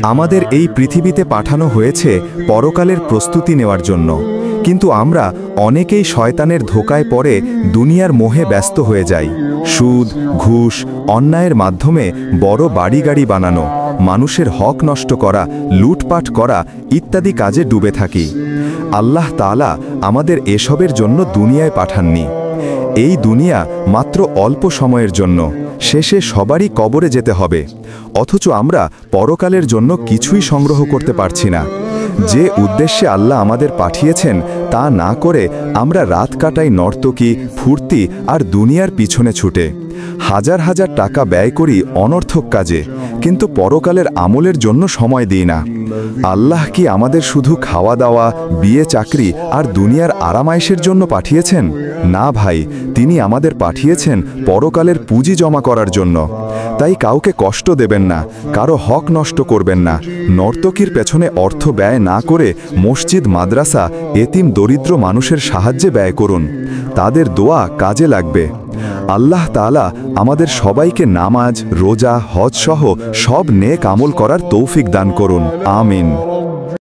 আমাদের এই পৃথিবীতে পাঠানো হয়েছে পরকালের প্রস্তুতি নেওয়ার জন্য, কিন্তু আমরা অনেকেই শয়তানের ধোকায় পড়ে দুনিয়ার মোহে ব্যস্ত হয়ে যাই। সুদ, ঘুষ, অন্যায়ের মাধ্যমে বড় বাড়ি-গাড়ি বানানো, মানুষের হক নষ্ট করা, লুটপাট করা ইত্যাদি কাজে ডুবে থাকি। আল্লাহ তাআলা আমাদের এসবের জন্য দুনিয়ায় পাঠাননি। এই দুনিয়া মাত্র অল্প সময়ের জন্য, শেষে সবারই কবরে যেতে হবে। অথচ আমরা পরকালের জন্য কিছুই সংগ্রহ করতে পারছি না। যে উদ্দেশ্যে আল্লাহ আমাদের পাঠিয়েছেন তা না করে আমরা রাত কাটাই নর্তকী, ফুর্তি আর দুনিয়ার পিছনে ছুটে। হাজার হাজার টাকা ব্যয় করি অনর্থক কাজে, কিন্তু পরকালের আমলের জন্য সময় দিই না। আল্লাহ কি আমাদের শুধু খাওয়া দাওয়া, বিয়ে, চাকরি আর দুনিয়ার আরামায়েশের জন্য পাঠিয়েছেন? না ভাই, তিনি আমাদের পাঠিয়েছেন পরকালের পুঁজি জমা করার জন্য। তাই কাউকে কষ্ট দেবেন না, কারো হক নষ্ট করবেন না। নর্তকীর পেছনে অর্থ ব্যয় না করে মসজিদ, মাদ্রাসা, এতিম দরিদ্র মানুষের সাহায্যে ব্যয় করুন। তাদের দোয়া কাজে লাগবে। আল্লাহ তাআলা আমাদের সবাইকে নামাজ, রোজা, হজ সহ সব নেক আমল করার তৌফিক দান করুন। আমিন।